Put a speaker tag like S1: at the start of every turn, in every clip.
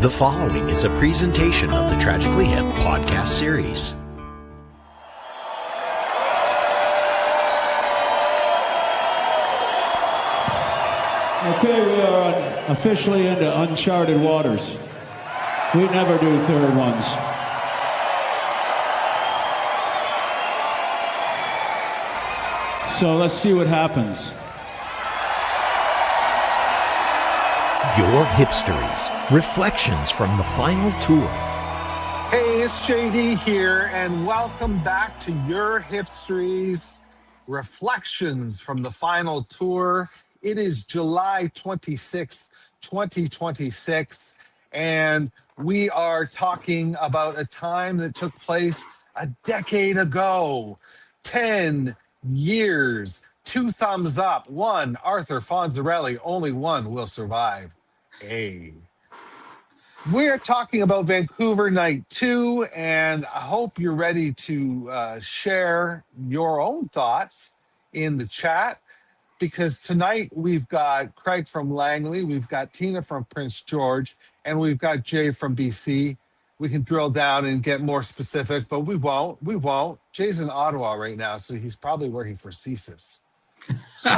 S1: The following is a presentation of the Tragically Hip podcast series.
S2: Okay, we are officially into uncharted waters. We never do third ones. So let's see what happens.
S1: Your Hipstories, reflections from the final tour.
S3: Hey, it's JD here, and welcome back to Your Hipstories, reflections from the final tour. It is July 26th, 2026, and we are talking about a time that took place a decade ago. 10 years, 2 thumbs up, 1 Arthur Fonzarelli, only 1 will survive. Hey. We're talking about Vancouver Night 2, and I hope you're ready to share your own thoughts in the chat, because tonight we've got Craig from Langley, we've got Tina from Prince George, and we've got Jay from BC. We can drill down and get more specific, but we won't. Jay's in Ottawa right now, so he's probably working for CSIS. So,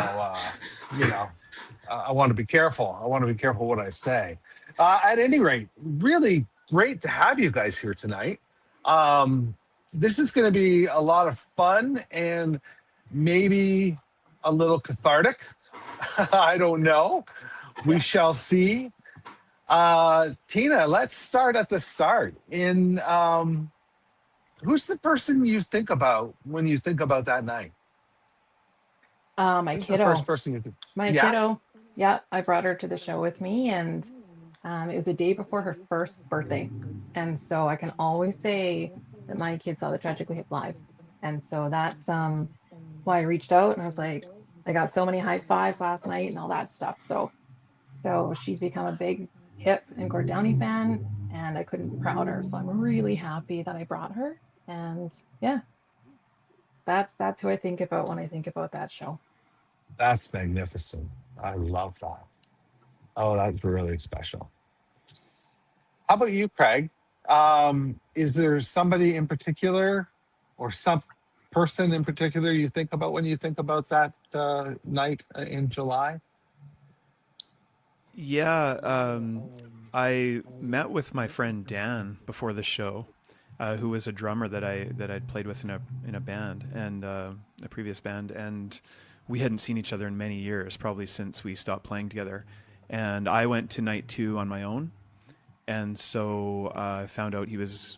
S3: I want to be careful. I want to be careful what I say. At any rate, really great to have you guys here tonight. This is going to be a lot of fun and maybe a little cathartic. I don't know. We shall see. Tina, let's start at the start. Who's the person you think about when you think about that night?
S4: My
S3: Who's
S4: kiddo.
S3: the first person you think?
S4: My kiddo. Yeah, I brought her to the show with me, and it was the day before her first birthday. And so I can always say that my kid saw the Tragically Hip live. And so that's why I reached out, and I was like, I got so many high fives last night and all that stuff. So she's become a big Hip and Gord Downie fan, and I couldn't be prouder. So I'm really happy that I brought her. And yeah, that's who I think about when I think about that show.
S3: That's magnificent. I love that. Oh, that's really special. How about you, Craig? Is there somebody in particular or some person in particular you think about when you think about that night in July?
S5: Yeah, I met with my friend Dan before the show, who was a drummer that I'd played with in a band and a previous band, and we hadn't seen each other in many years, probably since we stopped playing together. And I went to night 2 on my own, and so I found out he was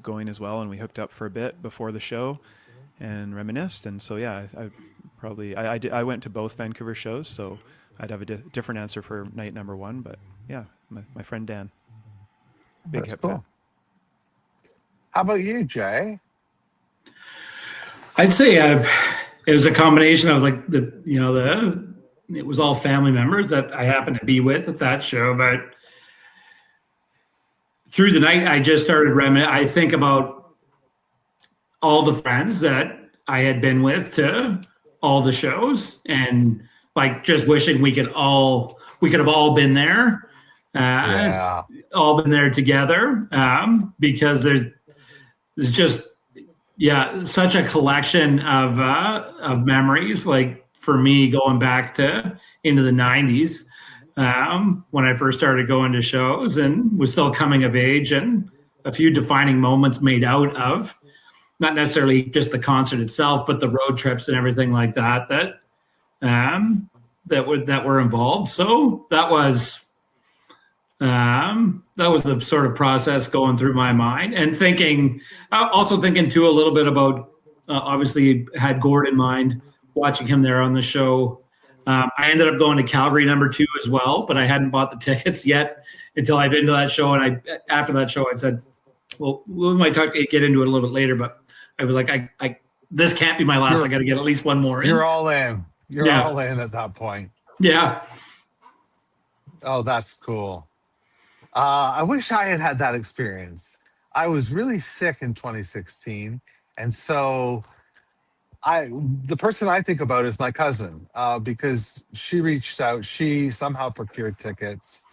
S5: going as well, and we hooked up for a bit before the show and reminisced. And so yeah, I went to both Vancouver shows, so I'd have a different answer for night number 1, but yeah, my friend Dan, big Hip fan.
S3: How about you, Jay?
S6: I'd say it was a combination of like it was all family members that I happened to be with at that show, but through the night I just started I think about all the friends that I had been with to all the shows, and like just wishing we could have all been there, all been there together, because there's just such a collection of memories. Like for me, going back into the 90s, when I first started going to shows and was still coming of age, and a few defining moments made out of not necessarily just the concert itself, but the road trips and everything like that were involved. So that was the sort of process going through my mind, and thinking too a little bit about, obviously had Gord in mind, watching him there on the show. I ended up going to Calgary number 2 as well, but I hadn't bought the tickets yet until I'd been to that show. And after that show, I said, well, we might get into it a little bit later, but I was like, this can't be my last. I got to get at least one more in.
S3: You're all in. You're all in at that point.
S6: Yeah.
S3: Oh, that's cool. I wish I had that experience. I was really sick in 2016, and so the person I think about is my cousin, because she reached out. She somehow procured tickets,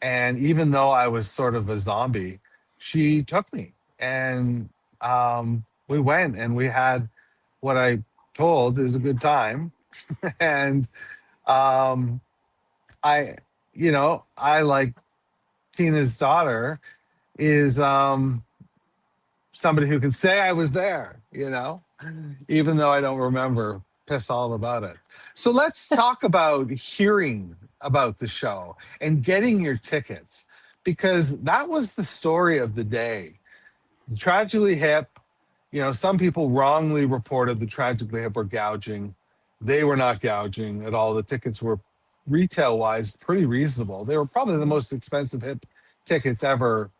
S3: And even though I was sort of a zombie, she took me. And we went and we had what I told is a good time. And um, I, I like Tina's daughter is somebody who can say I was there, even though I don't remember piss all about it. So let's talk about hearing about the show and getting your tickets, because that was the story of the day. Tragically Hip, some people wrongly reported the Tragically Hip were gouging. They were not gouging at all. The tickets were retail wise pretty reasonable. They were probably the most expensive hip tickets ever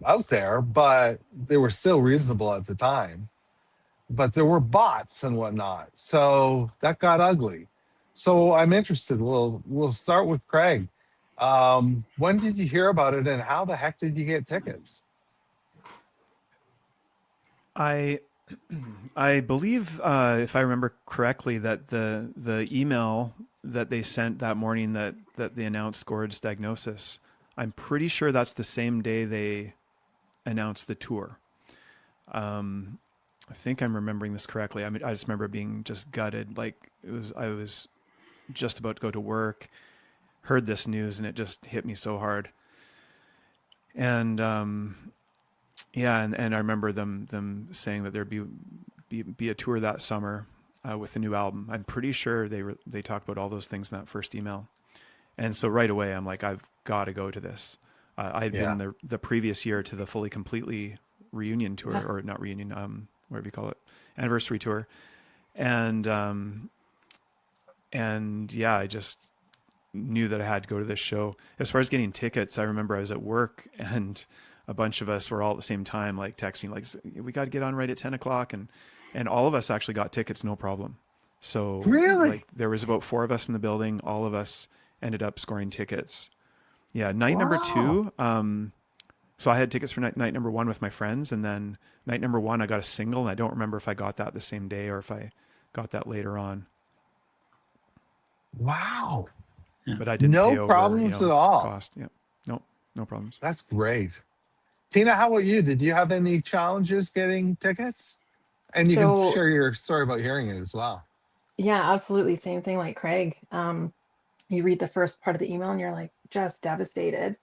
S3: out there, but they were still reasonable at the time. But there were bots and whatnot, so that got ugly. So I'm interested. We'll start with Craig. When did you hear about it, and how the heck did you get tickets?
S5: I believe, if I remember correctly, that the email that they sent that morning that they announced Gord's diagnosis, I'm pretty sure that's the same day they announced the tour. I think I'm remembering this correctly. I mean, I just remember being just gutted. Like I was just about to go to work, heard this news, and it just hit me so hard. And yeah, and I remember them saying that there'd be a tour that summer with a new album. I'm pretty sure they talked about all those things in that first email. And so right away, I'm like, I've got to go to this. I'd been the previous year to the Fully Completely reunion tour, or not reunion, whatever you call it, anniversary tour. And yeah, I just knew that I had to go to this show. As far as getting tickets, I remember I was at work and a bunch of us were all at the same time, like texting, like, we got to get on right at 10 o'clock. And all of us actually got tickets, no problem. So
S3: really,
S5: like, there was about 4 of us in the building. All of us ended up scoring tickets. Yeah. Night number 2. So I had tickets for night number 1 with my friends. And then night number 1, I got a single, and I don't remember if I got that the same day or if I got that later on.
S3: Wow.
S5: But I didn't pay over,
S3: problems at all.
S5: Cost. Yeah. No problems.
S3: That's great. Tina, how about you? Did you have any challenges getting tickets? And you can share your story about hearing it as well.
S4: Yeah, absolutely. Same thing like Craig. You read the first part of the email and you're like just devastated.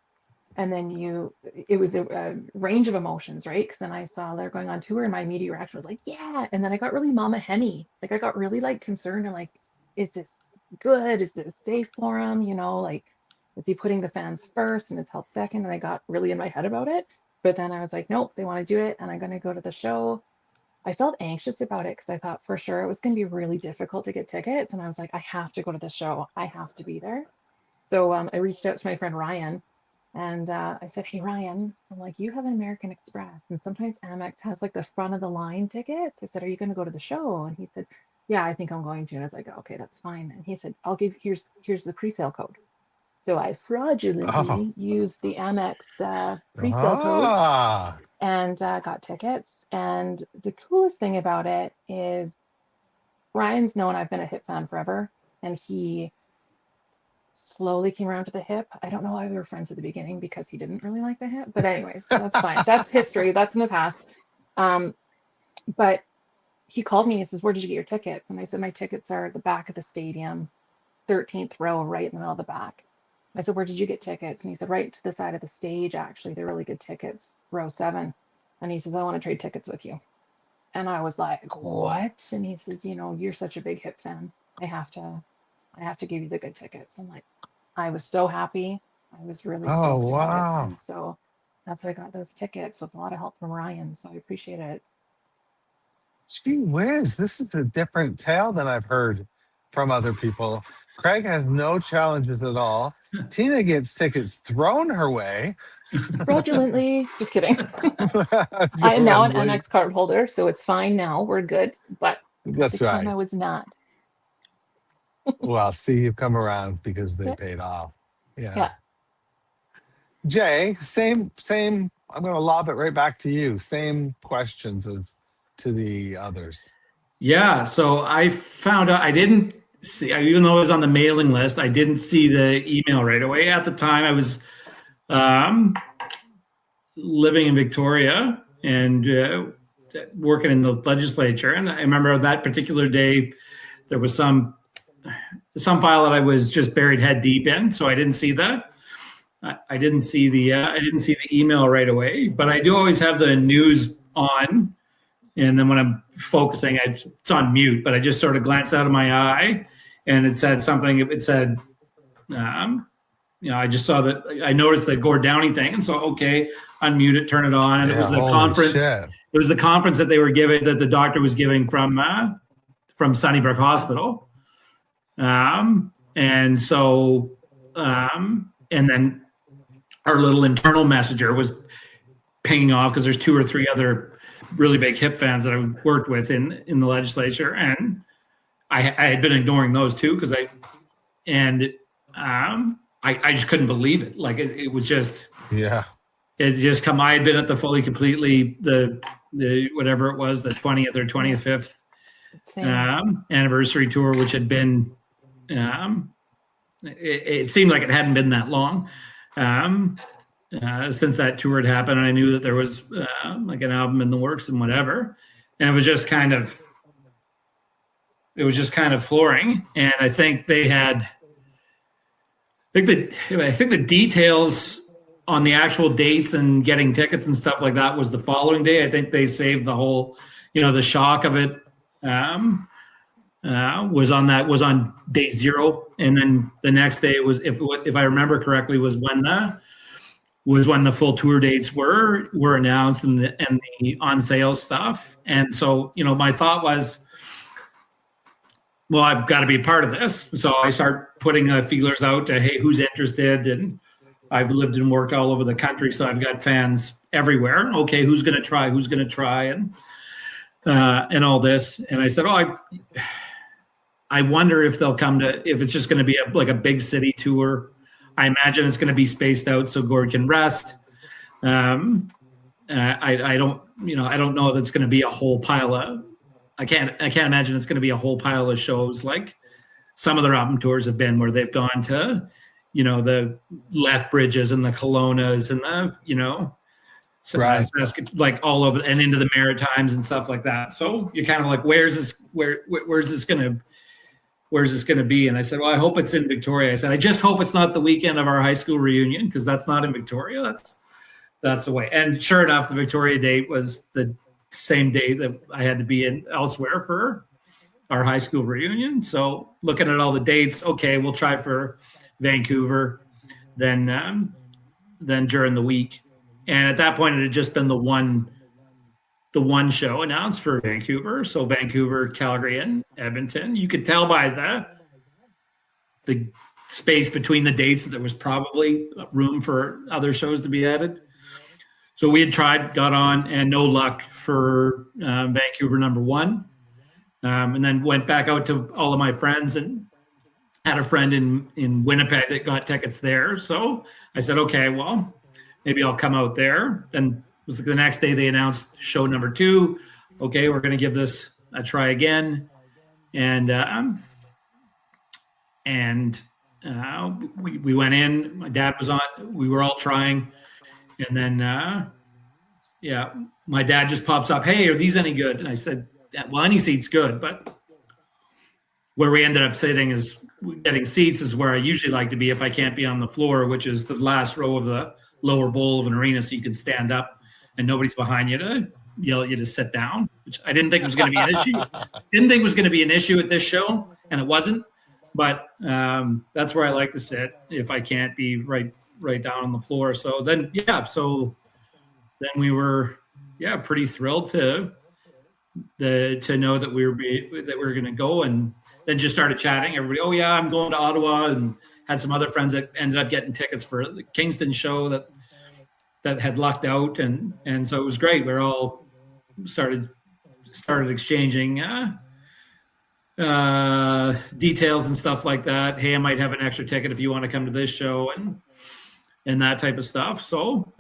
S4: And then it was a range of emotions, right? Because then I saw they're going on tour and my immediate reaction was like, yeah. And then I got really mama henny. Like I got really like concerned. I'm like, is this good? Is this safe for him? Like, is he putting the fans first and his health second? And I got really in my head about it. But then I was like, nope, they want to do it. And I'm going to go to the show. I felt anxious about it because I thought for sure it was going to be really difficult to get tickets. And I was like, I have to go to the show. I have to be there. So I reached out to my friend Ryan. And I said, hey, Ryan, I'm like, you have an American Express. And sometimes Amex has like the front of the line tickets. I said, are you going to go to the show? And he said, yeah, I think I'm going to. And I was like, okay, that's fine. And he said, here's the pre-sale code. So I fraudulently used the Amex pre-sale code and got tickets. And the coolest thing about it is Ryan's known I've been a Hip fan forever. And he slowly came around to the Hip. I don't know why we were friends at the beginning, because he didn't really like the Hip, but anyways, that's fine. That's history. That's in the past. But he called me and he says, where did you get your tickets? And I said, my tickets are at the back of the stadium, 13th row, right in the middle of the back. I said, where did you get tickets? And he said, right to the side of the stage, actually. They're really good tickets, row 7. And he says, I want to trade tickets with you. And I was like, what? And he says, you're such a big Hip fan. I have to give you the good tickets. I'm like, I was so happy. I was really stoked about it. And so that's why I got those tickets with a lot of help from Ryan. So I appreciate it.
S3: Gee whiz, this is a different tale than I've heard from other people. Craig has no challenges at all. Tina gets tickets thrown her way.
S4: Fraudulently. Just kidding. I am now an Amex card holder, so it's fine now. We're good. But
S3: that's
S4: at the time
S3: right.
S4: I was not.
S3: Well, see, you've come around because they paid off. Yeah. Jay, same. I'm going to lob it right back to you. Same questions as to the others.
S6: Yeah. So I found out I didn't see, even though I was on the mailing list, I didn't see the email right away. At the time, I was living in Victoria and working in the legislature. And I remember that particular day, there was some file that I was just buried head deep in, so I didn't see the email right away. But I do always have the news on, and then when I'm focusing, it's on mute. But I just sort of glanced out of my eye, and it said something. It said, I just saw that. I noticed the Gord Downie thing, and so okay, unmute it, turn it on, and it was the conference. Shit. It was the conference that they were giving, that the doctor was giving from Sunnybrook Hospital. And so, and then our little internal messenger was pinging off because there's 2 or 3 other really big Hip fans that I've worked with in the legislature. And I had been ignoring those too, because I just couldn't believe it. Like it was just, yeah, it just come. I had been at the fully completely, the whatever it was, the 20th or 25th anniversary tour, which had been, it seemed like it hadn't been that long since that tour had happened. And I knew that there was like an album in the works and whatever. And it was just kind of flooring. And I think they had, I think the details on the actual dates and getting tickets and stuff like that was the following day. I think they saved the whole, the shock of it was on day 0, and then the next day was, if I remember correctly, was when the full tour dates were announced and the on sale stuff. And so my thought was, well, I've got to be a part of this. So I start putting feelers out to, hey, who's interested? And I've lived and worked all over the country, so I've got fans everywhere. Okay, who's going to try? And all this. And I said, I wonder if they'll come to, if it's just going to be like a big city tour. I imagine it's going to be spaced out so Gord can rest. I don't know if it's going to be a whole pile of, I can't imagine it's going to be a whole pile of shows like some of their album tours have been, where they've gone to, the Lethbridges and the Kelownas and the, right, like all over and into the Maritimes and stuff like that. So you're kind of like, where's this going to be? And I said, well, I hope it's in Victoria. I said, I just hope it's not the weekend of our high school reunion, because that's not in Victoria. That's away. And sure enough, the Victoria date was the same day that I had to be in elsewhere for our high school reunion. So looking at all the dates, okay, we'll try for Vancouver, then during the week. And at that point, it had just been the one show announced for Vancouver. So Vancouver, Calgary, and Edmonton. You could tell by the space between the dates that there was probably room for other shows to be added. So we had tried, got on, and no luck for Vancouver #1. And then went back out to all of my friends and had a friend in Winnipeg that got tickets there. So I said, okay, well, maybe I'll come out there. And it was the next day they announced show #2. Okay, we're going to give this a try again. And we went in. My dad was on. We were all trying. And then, my dad just pops up, hey, are these any good? And I said, well, any seat's good. But where we ended up sitting is getting seats is where I usually like to be if I can't be on the floor, which is the last row of the lower bowl of an arena, so you can stand up and nobody's behind you to yell at you to sit down, which I didn't think was going to be an issue. Didn't think was going to be an issue at this show, and it wasn't. But that's where I like to sit if I can't be right down on the floor. So then, we were, pretty thrilled to know that we were going to go, and then just started chatting. Everybody, oh yeah, I'm going to Ottawa, and had some other friends that ended up getting tickets for the Kingston show that had lucked out, and so it was great. We're all started exchanging details and stuff like that. Hey, I might have an extra ticket if you want to come to this show, and that type of stuff. So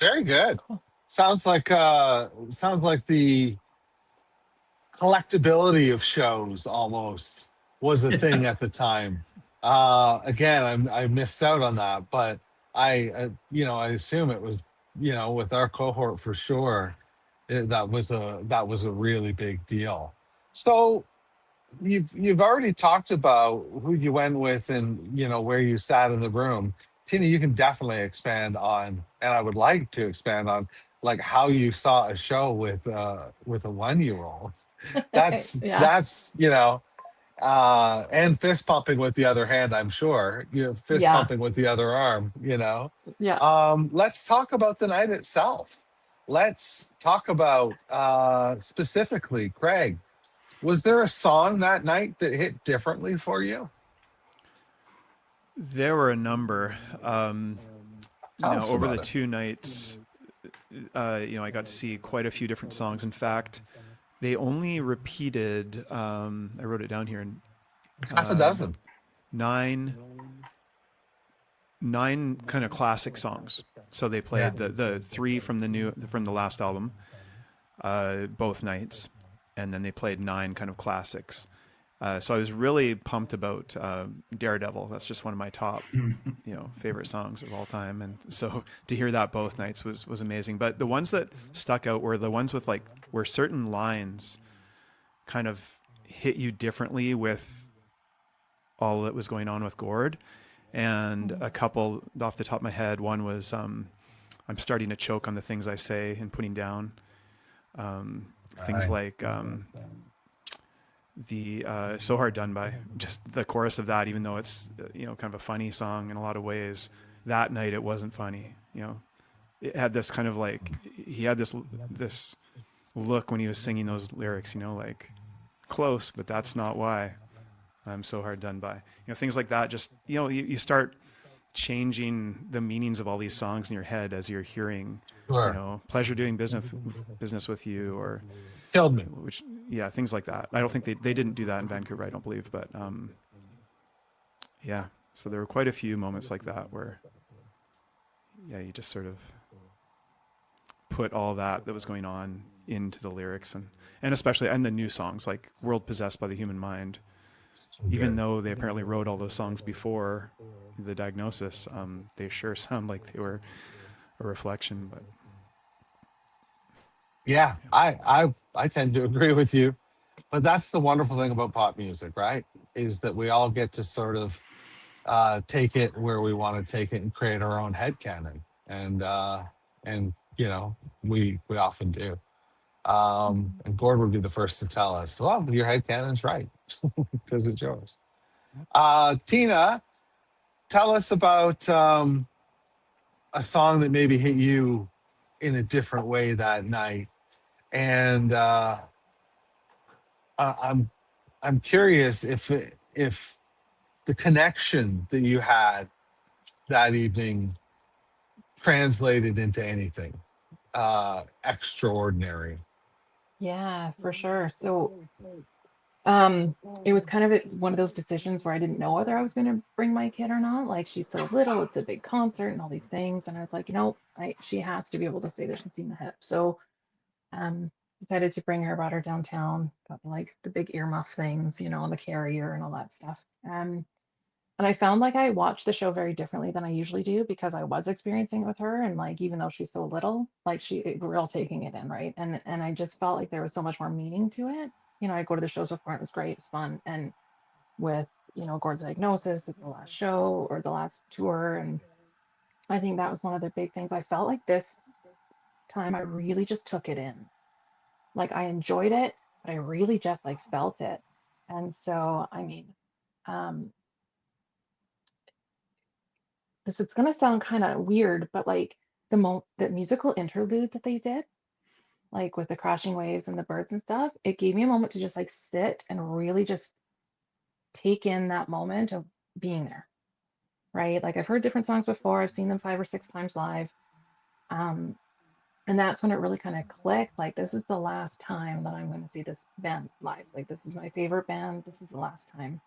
S6: very
S3: good. Sounds like the collectability of shows almost was a thing at the time. Again, I missed out on that, but I assume it was, with our cohort for sure. That was a really big deal. So you've already talked about who you went with and where you sat in the room. Tina, you can definitely expand on, and I would like to expand on, like how you saw a show with a 1 year old. That's
S4: Yeah,
S3: that's and fist pumping with the other hand. I'm sure you're fist
S4: yeah,
S3: pumping with the other arm.
S4: yeah.
S3: Let's talk about the night itself. Let's talk about specifically, Craig. Was there a song that night that hit differently for you?
S5: There were a number.
S3: Tell us
S5: Over the
S3: about it.
S5: 2 nights, I got to see quite a few different songs. In fact, they only repeated. I wrote it down here.
S3: Half a dozen.
S5: Nine kind of classic songs. So they played the three from the last album, both nights, and then they played 9 kind of classics. So I was really pumped about Daredevil. That's just one of my top, favorite songs of all time. And so to hear that both nights was amazing. But the ones that stuck out were the ones with where certain lines kind of hit you differently with all that was going on with Gord. And a couple off the top of my head, one was I'm starting to choke on the things I say and putting down. Things like the So Hard Done By, just the chorus of that, even though it's kind of a funny song in a lot of ways, that night it wasn't funny. It had this kind of he had this look when he was singing those lyrics, like close, but that's not why I'm so hard done by. Things like that. Just you start changing the meanings of all these songs in your head as you're hearing,
S3: Sure.
S5: pleasure doing business with you, or
S3: Killed me.
S5: things like that. I don't think they didn't do that in Vancouver, I don't believe, but so there were quite a few moments like that where you just sort of put all that was going on into the lyrics, and especially the new songs like World Possessed by the Human Mind. Even though they apparently wrote all those songs before the diagnosis, they sure sound like they were a reflection. But
S3: Yeah, I tend to agree with you. But that's the wonderful thing about pop music, right? Is that we all get to sort of take it where we want to take it and create our own headcanon. And we often do. And Gord would be the first to tell us, well, your headcanon's right, because it's yours. Tina, tell us about a song that maybe hit you in a different way that night. And I'm curious if the connection that you had that evening translated into anything extraordinary.
S4: Yeah, for sure. So, it was kind of one of those decisions where I didn't know whether I was going to bring my kid or not. Like, she's so little, it's a big concert and all these things. And I was like, she has to be able to say that she's seen the hip. So, um, decided to bring her, brought her downtown, got the big earmuff things, on the carrier and all that stuff. And I found I watched the show very differently than I usually do because I was experiencing it with her. And even though she's so little, we're all taking it in, right? And I just felt like there was so much more meaning to it. I go to the shows before and it was great, it was fun. And with, Gord's diagnosis at the last show or the last tour. And I think that was one of the big things. I felt like this time I really just took it in. I enjoyed it, but I really just felt it. And so, um, this it's gonna sound kind of weird, but the musical interlude that they did, with the crashing waves and the birds and stuff, it gave me a moment to just sit and really just take in that moment of being there, right? I've heard different songs before, I've seen them 5 or 6 times live. Um, and that's when it really kind of clicked. This is the last time that I'm going to see this band live. This is my favorite band. This is the last time.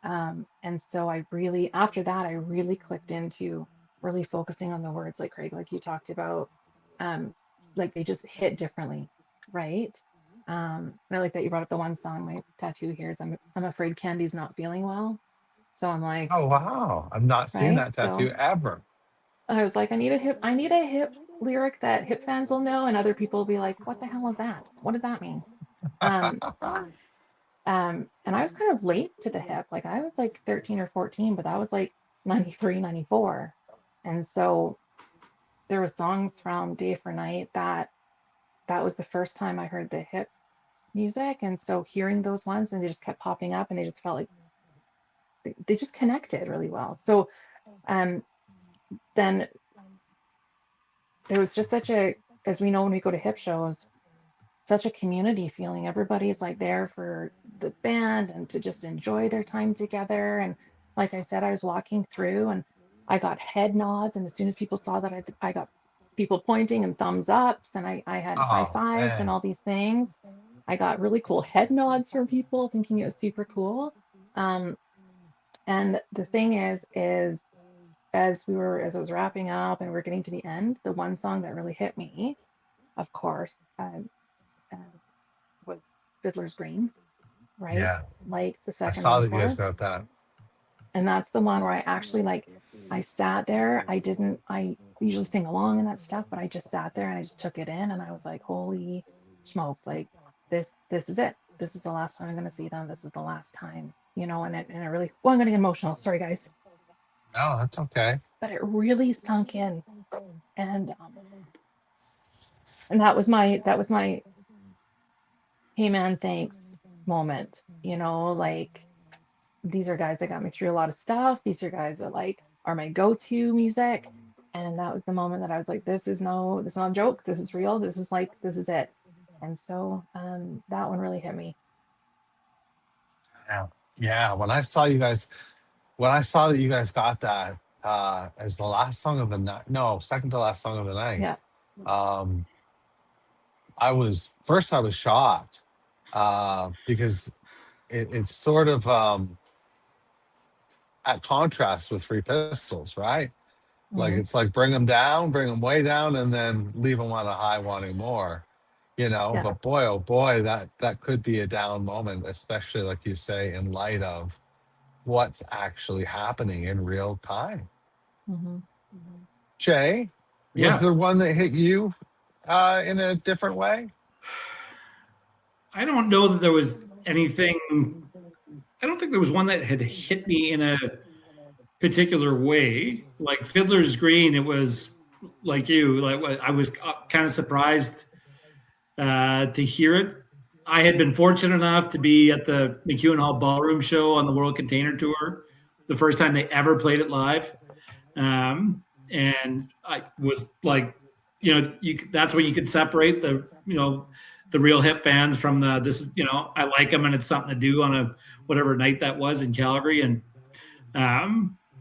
S4: And so after that, I really clicked into really focusing on the words, Craig, you talked about, they just hit differently, right? And I like that you brought up the one song. My tattoo here is I'm afraid Candy's not feeling well. So I'm like,
S3: Oh wow, I've not seen
S4: right?
S3: that
S4: So
S3: tattoo ever.
S4: I was like, I need a hip lyric that hip fans will know, and other people will be like, what the hell is that? What does that mean? Um, and I was kind of late to the hip. Like I was like 13 or 14, but that was like 93, 94. And so there were songs from Day for Night that was the first time I heard the hip music. And so hearing those ones and they just kept popping up and they just felt like they just connected really well. So um then it was just such a, as we know when we go to hip shows, such a community feeling. Everybody's like there for the band and to just enjoy their time together. And like I said, I was walking through and I got head nods. And as soon as people saw that, I got people pointing and thumbs ups and I had high
S3: Oh
S4: fives and
S3: man,
S4: all these things. I got really cool head nods from people thinking it was super cool. Um, and the thing is as it was wrapping up and we're getting to the end, the one song that really hit me, of course, uh, was Fiddler's Green, right?
S3: yeah,
S4: Like the
S3: I
S4: second
S3: saw that you guys
S4: encore.
S3: got that.
S4: And that's the one where I actually like, I sat there. I usually sing along and that stuff, but I just sat there and I just took it in and I was like, holy smokes, like this is it. This is the last time I'm going to see them. This is the last time, and it really, well, I'm going to get emotional. Sorry, guys.
S3: No, that's okay.
S4: But it really sunk in. And that was my hey man, thanks moment, like these are guys that got me through a lot of stuff. These are guys that like are my go-to music. And that was the moment that I was like, this is not a joke. This is real. This is it. And so that one really hit me.
S3: Yeah, yeah. When I saw that you guys got that as the last song of the night, no, second to last song of the night.
S4: Yeah.
S3: Um, I was shocked because it's sort of at contrast with Free Pistols, right? Like
S4: Hmm.
S3: it's like bring them way down, and then leave them on a high, wanting more.
S4: Yeah.
S3: But boy, oh boy, that could be a down moment, especially like you say, in light of what's actually happening in real time.
S4: Hmm.
S3: Jay, was
S6: Yeah.
S3: there one that hit you in a different way?
S6: I don't know that there was anything. I don't think there was one that had hit me in a particular way. Like Fiddler's Green, it was like you. Like I was kind of surprised to hear it. I had been fortunate enough to be at the McEwen Hall Ballroom show on the World Container Tour, the first time they ever played it live. And I was like, that's when you could separate the real hip fans from I like them and it's something to do on a whatever night that was in Calgary. And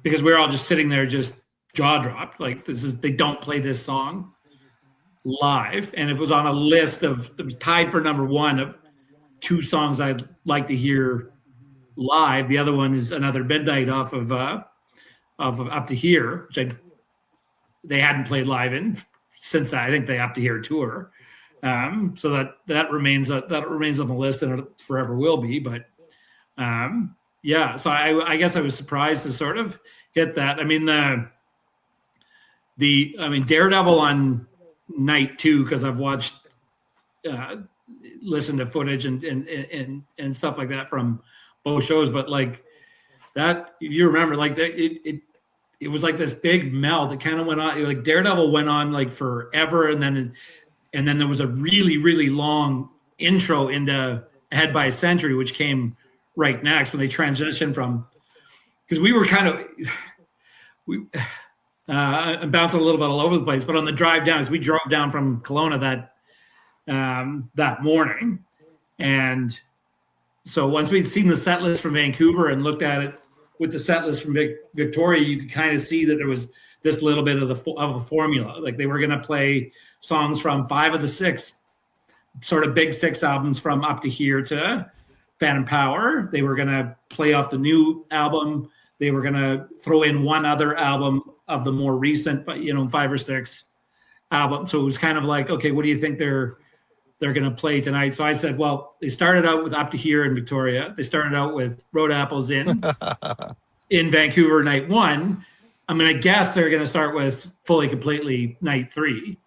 S6: because we were all just sitting there, just jaw dropped, like they don't play this song live. And it was on a list it was tied for number one of two songs I'd like to hear live. The other one is Another Midnight off of Up to Here, which they hadn't played live in since I think they Up to Here tour. So that remains on the list and it forever will be. But yeah, so I guess I was surprised to sort of hit that. I mean Daredevil on night two, because I've watched listened to footage and stuff like that from both shows, but like that, if you remember, like that it was like this big melt that kind of went on. Like Daredevil went on like forever, and then there was a really, really long intro into Ahead by a Century, which came right next when they transitioned from, because we were kind of I'm bouncing a little bit all over the place, but on the drive down, as we drove down from Kelowna that morning, and so once we'd seen the set list from Vancouver and looked at it with the set list from Victoria, you could kind of see that there was this little bit of a formula. Like they were going to play songs from 5 of the 6 sort of big 6 albums from Up to Here to Phantom Power. They were going to play off the new album. They were going to throw in one other album of the more recent, 5 or 6 albums. So it was kind of like, okay, what do you think they're they're going to play tonight. So I said, well, they started out with Up to Here in Victoria. They started out with Road Apples in Vancouver night 1. I'm going to guess they're going to start with Fully Completely night 3,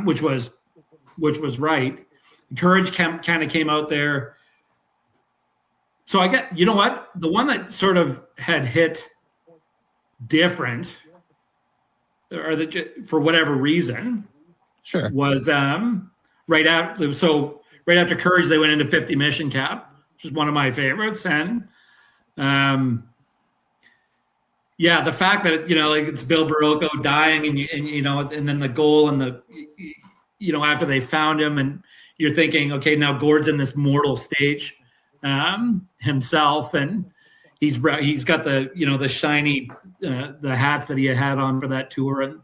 S6: which was right. Courage kind of came out there. So I get, you know what? The one that sort of had hit different, or for whatever reason,
S3: Sure.
S6: was right after Courage, they went into 50 Mission Cap, which is one of my favorites. And the fact that, like it's Bill Barocco dying and then the goal and after they found him, and you're thinking, okay, now Gord's in this mortal stage himself, and he's got the shiny the hats that he had on for that tour, and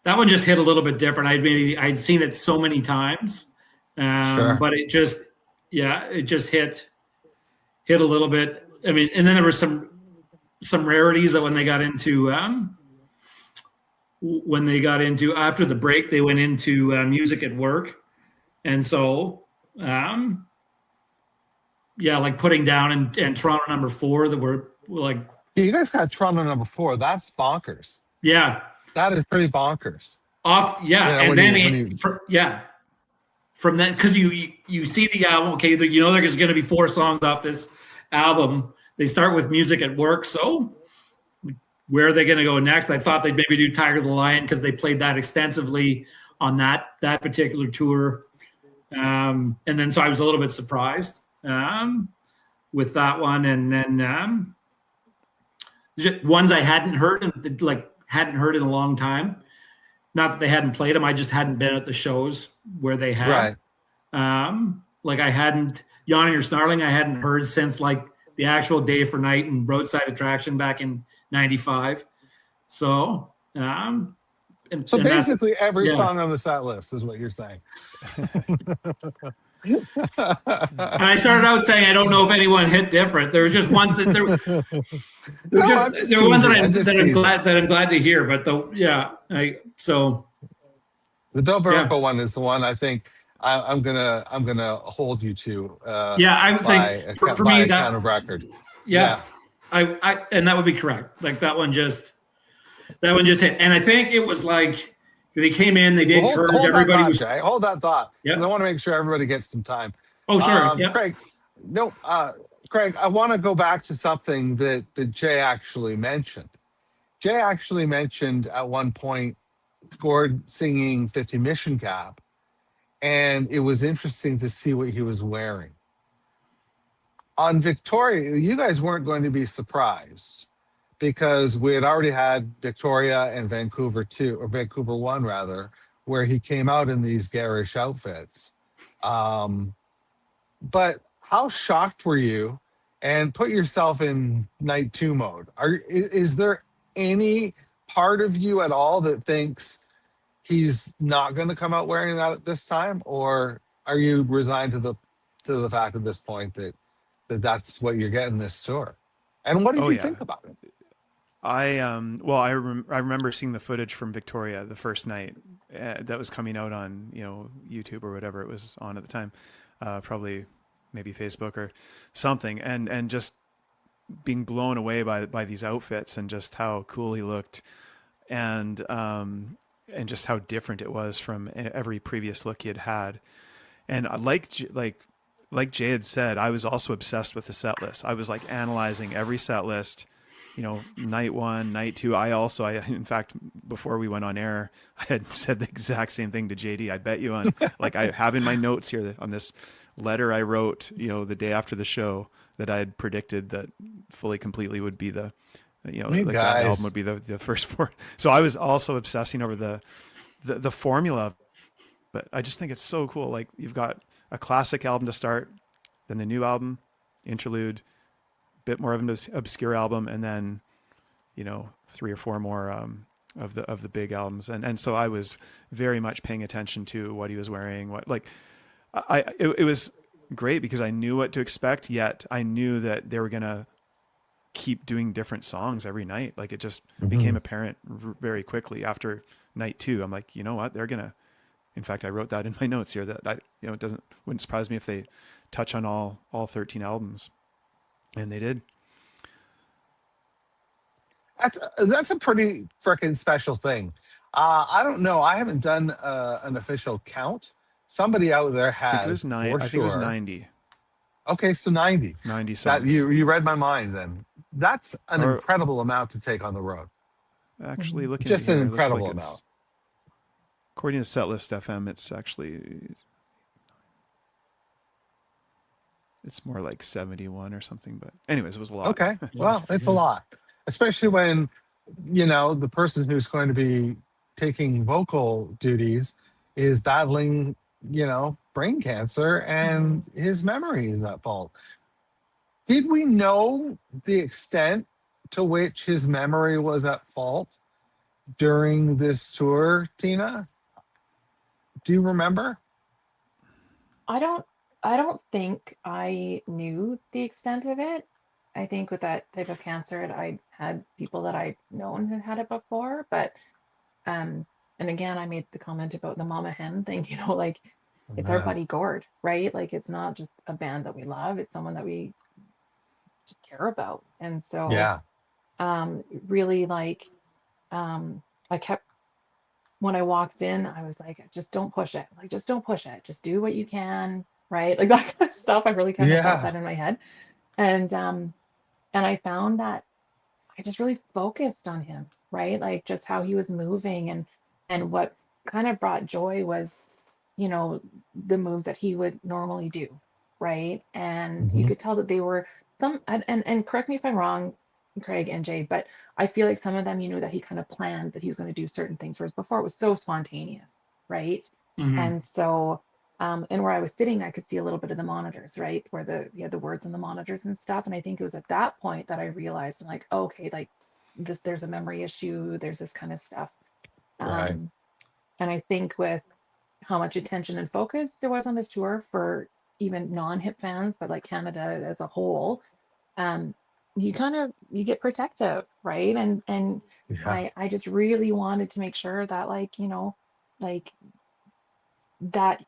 S6: that one just hit a little bit different. I'd seen it so many times,
S3: Sure.
S6: But it just hit a little bit. I mean, and then there were some rarities that when they got into after the break, they went into Music at Work, and so like Putting Down and Toronto number 4 that were like,
S3: Yeah, you guys got Toronto number 4. That's bonkers.
S6: yeah.
S3: That is pretty bonkers.
S6: And then from that, because you see the album, okay, there's going to be 4 songs off this album. They start with Music at Work, so where are they going to go next? I thought they'd maybe do Tiger the Lion because they played that extensively on that particular tour, and then so I was a little bit surprised with that one, and then ones I hadn't heard in a long time. Not that they hadn't played them, I just hadn't been at the shows where they had.
S3: Right.
S6: Like I hadn't, Yawning or Snarling, I hadn't heard since like the actual Day for Night and Roadside Attraction back in '95. So, and
S3: basically every song on the set list is what you're saying.
S6: And I started out saying I don't know if anyone hit different. There were just ones that there were ones that I'm glad to hear. But the
S3: Bill Barocco one is the one I think I'm gonna hold you to.
S6: I would think for me that
S3: kind of record.
S6: Yeah. I and that would be correct. Like that one just hit, and I think it was like. They came in, they did Courage. Everybody was.
S3: Hold that thought, because I want to make sure everybody gets some time.
S6: Oh, sure.
S3: Craig, I want to go back to something that Jay actually mentioned. Jay actually mentioned at one point Gord singing 50 Mission Cap, and it was interesting to see what he was wearing. On Victoria, you guys weren't going to be surprised, because we had already had Victoria and Vancouver 2, or Vancouver 1 rather, where he came out in these garish outfits. But how shocked were you? And put yourself in night 2 mode. Is there any part of you at all that thinks he's not going to come out wearing that this time, or are you resigned to the fact at this point that that's what you're getting this tour? And what did you think about it?
S5: I remember seeing the footage from Victoria the first night that was coming out on YouTube or whatever it was on at the time, probably maybe Facebook or something, and just being blown away by these outfits and just how cool he looked, and just how different it was from every previous look he had had. And like Jay had said, I was also obsessed with the set list. I was like analyzing every set list. Night 1, night 2. I in fact, before we went on air, I had said the exact same thing to JD. I bet you on, like I have in my notes here on this letter I wrote, the day after the show, that I had predicted that Fully Completely would be that album would be the first 4. So I was also obsessing over the formula, but I just think it's so cool. Like you've got a classic album to start, then the new album, interlude, bit more of an obscure album, and then 3 or 4 more of the big albums, and so I was very much paying attention to what he was wearing. It was great because I knew what to expect, yet I knew that they were gonna keep doing different songs every night. Like it just became apparent very quickly after night 2. I'm like, you know what, In fact, I wrote that in my notes here that wouldn't surprise me if they touch on all 13 albums, and they did.
S3: That's a pretty freaking special thing. I don't know. I haven't done an official count. Somebody out there has.
S5: I think it was I think it was 90.
S3: Okay, so 90.
S5: 90
S3: That
S5: songs.
S3: you read my mind then. That's an incredible amount to take on the road.
S5: Actually, looking
S3: just
S5: at
S3: an
S5: here,
S3: incredible
S5: like
S3: amount.
S5: According to Setlist FM, it's more like 71 or something. But anyways, it was a lot.
S3: Okay, well, it's a lot, especially when the person who's going to be taking vocal duties is battling brain cancer and his memory is at fault. Did we know the extent to which his memory was at fault during this tour, Tina? Do you remember?
S4: I don't think I knew the extent of it. I think with that type of cancer, I had people that I'd known who had it before, but and again, I made the comment about the mama hen thing, like it's our buddy Gord, right? Like it's not just a band that we love, it's someone that we just care about. And so really I kept, when I walked in, I was like, just don't push it. Like, just don't push it. Just do what you can, right? Like that kind of stuff. I really kind of felt that in my head. And I found that I just really focused on him, right? Like just how he was moving and what kind of brought joy was, the moves that he would normally do, right? And you could tell that they were some, and correct me if I'm wrong, Craig and Jay, but I feel like some of them, that he kind of planned that he was going to do certain things, whereas before it was so spontaneous, right? And so, and where I was sitting, I could see a little bit of the monitors, right? Where you had the words on the monitors and stuff. And I think it was at that point that I realized, I'm like, okay, like this, there's a memory issue, there's this kind of stuff.
S3: Right.
S4: And I think with how much attention and focus there was on this tour for even non-hip fans, but like Canada as a whole, you get protective, right? And I just really wanted to make sure that like that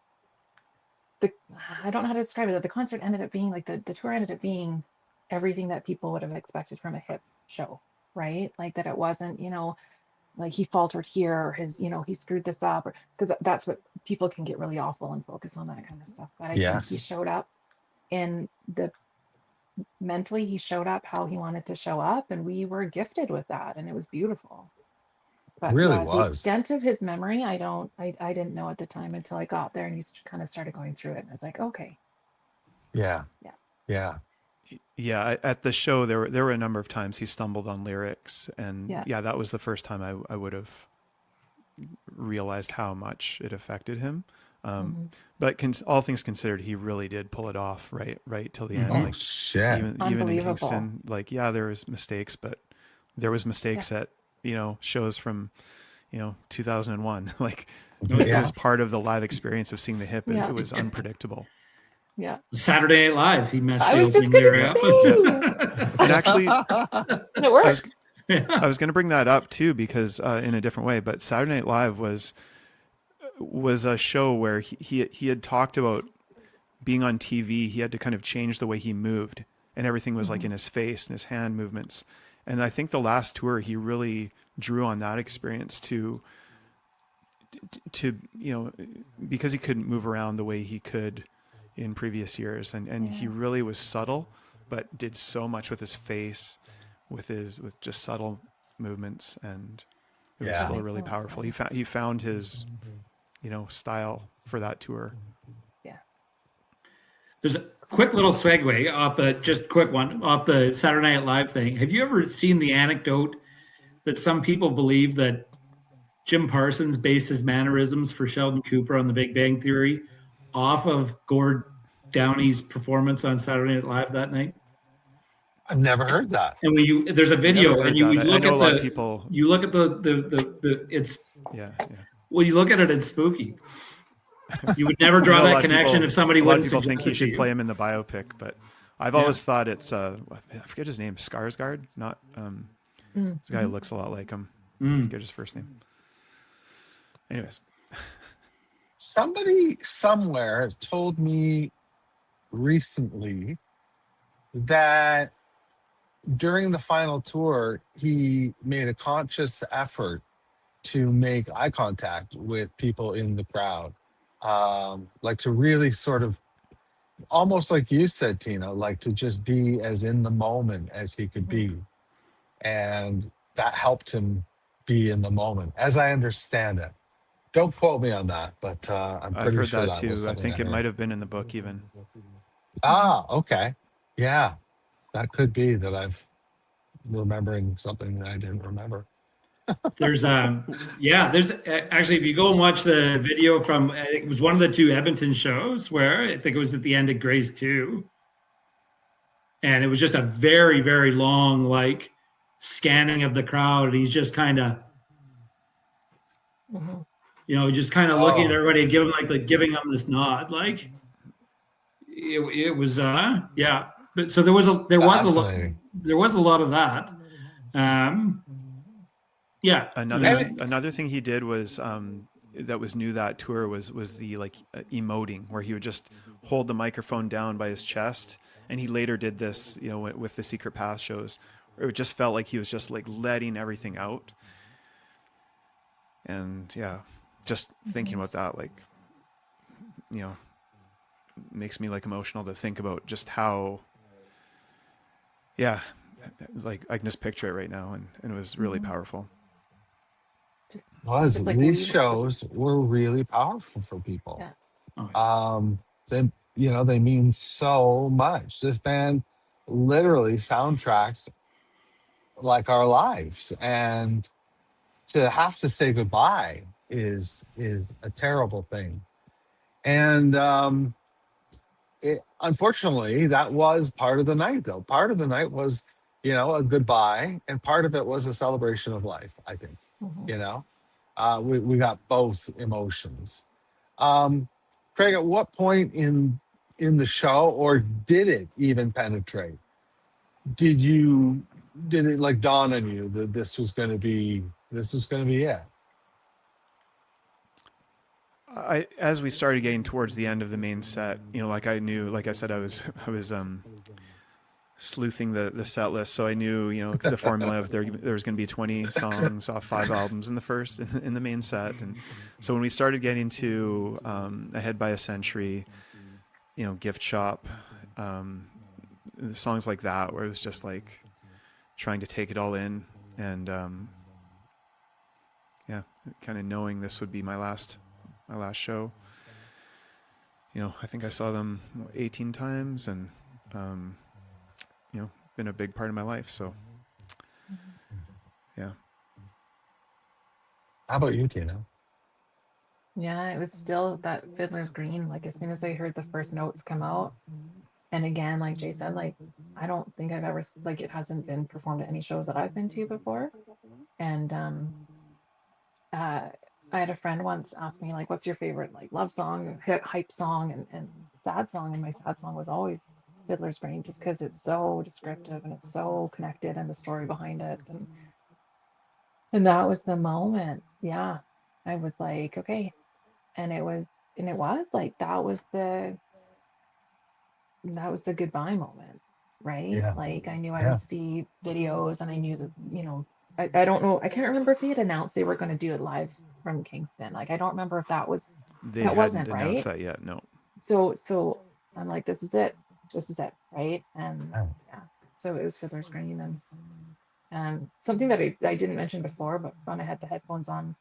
S4: I don't know how to describe it, that the concert ended up being like the tour ended up being everything that people would have expected from a hip show, right? Like that it wasn't, like he faltered here or his, he screwed this up, or because that's what people can get really awful and focus on that kind of stuff. But I think he showed up mentally he showed up how he wanted to show up, and we were gifted with that, and it was beautiful. But
S3: really
S4: the
S3: was.
S4: extent of his memory, I didn't know at the time until I got there and he kind of started going through it, and I was like, okay.
S3: Yeah.
S5: At the show there were a number of times he stumbled on lyrics, and that was the first time I would have realized how much it affected him. But all things considered, he really did pull it off right till the end.
S3: Oh, shit.
S5: Even in Kingston, there was mistakes, but there was mistakes at shows from 2001. It was part of the live experience of seeing the hip. It was unpredictable.
S4: Yeah.
S6: Saturday Night Live, he messed
S4: I
S6: the
S4: was just
S6: opening
S4: gonna
S6: lyric up.
S4: say.
S5: And actually,
S4: And it worked.
S5: I was going to bring that up too, because in a different way, but Saturday Night Live was a show where he had talked about being on TV. He had to kind of change the way he moved, and everything was like in his face and his hand movements. And I think the last tour he really drew on that experience to because he couldn't move around the way he could in previous years, and he really was subtle, but did so much with his face, with just subtle movements, and it was still really powerful. He found his style for that tour.
S6: There's a quick little segue off the Saturday Night Live thing. Have you ever seen the anecdote that some people believe that Jim Parsons based his mannerisms for Sheldon Cooper on The Big Bang Theory off of Gord Downie's performance on Saturday Night Live that night?
S3: I've never heard that.
S6: And there's a video, and you look at the
S5: people.
S6: You look at the it's
S5: yeah.
S6: When you look at it, it's spooky. You would never draw that connection if somebody wouldn't.
S5: A lot of people think he should play him in the biopic, but I've always thought it's I forget his name, Skarsgård, not this guy who looks a lot like him. I forget his first name. Anyways.
S3: Somebody somewhere told me recently that during the final tour, he made a conscious effort to make eye contact with people in the crowd. Like to really sort of, almost like you said, Tina, like to just be as in the moment as he could be. And that helped him be in the moment, as I understand it. Don't quote me on that, but I'm
S5: I've
S3: pretty
S5: heard
S3: sure
S5: that
S3: that was
S5: too. I
S3: something I
S5: think it
S3: heard.
S5: might have been in the book even.
S3: Ah, okay. Yeah, that could be that I've remembering something that I didn't remember.
S6: There's there's actually, if you go and watch the video from, it was one of the two Edmonton shows where I think it was at the end of Grace 2, and it was just a very, very long, like, scanning of the crowd. He's just kind of,
S4: Mhm.
S6: just kind of looking at
S3: Oh,
S6: everybody and giving them this nod. Like, it was, yeah. But so
S3: fascinating.
S6: there was a lot of that. Um, yeah.
S5: Another
S3: And
S5: another thing he did was that was new that tour was the like emoting, where he would just hold the microphone down by his chest, and he later did this, with the Secret Path shows, where it just felt like he was just like letting everything out. And yeah, just thinking about that, like, makes me like emotional to think about just how, yeah, like I can just picture it right now, and it was really powerful.
S3: was
S4: Just like
S3: these
S4: leave.
S3: shows were really powerful for people.
S4: Yeah.
S6: Oh, yeah.
S3: They they mean so much. This band literally soundtracks like our lives, and to have to say goodbye is a terrible thing. And unfortunately, that was part of the night, though. Part of the night was, a goodbye, and part of it was a celebration of life. I think,
S4: Mhm.
S3: you know, we got both emotions. Um, Craig, at what point in the show, or did it even penetrate? Did you did it like dawn on you that this was going to be it?
S5: As we started getting towards the end of the main set, like I knew, like I said, I was sleuthing the set list, so I knew, the formula of there was going to be 20 songs off 5 albums in the main set. And so when we started getting to Ahead by a Century, Gift Shop, songs like that, where it was just like trying to take it all in, and yeah, kind of knowing this would be my last show. I think I saw them 18 times, and been a big part of my life. So yeah.
S3: How about you, Tina?
S4: Yeah, it was still that Fiddler's Green. Like as soon as I heard the first notes come out, and again, like Jay said, like I don't think I've ever like it hasn't been performed at any shows that I've been to before. And I had a friend once ask me like, "What's your favorite like love song, hype song, and sad song?" And my sad song was always Fiddler's Green, just because it's so descriptive and it's so connected, and the story behind it, and that was the moment. Yeah, I was like, okay, and it was like that was the goodbye moment, right?
S3: Yeah,
S4: Like I knew I
S3: yeah.
S4: would see videos, and I knew that, I don't know, I can't remember if they had announced they were going to do it live from Kingston. Like I don't remember if
S5: They
S4: that
S5: hadn't
S4: wasn't
S5: announced
S4: right.
S5: that yet. No.
S4: So I'm like, this is it, right? And
S3: Yeah.
S4: yeah, so it was Fiddler's Green. And something that I didn't mention before, but when I had the headphones on,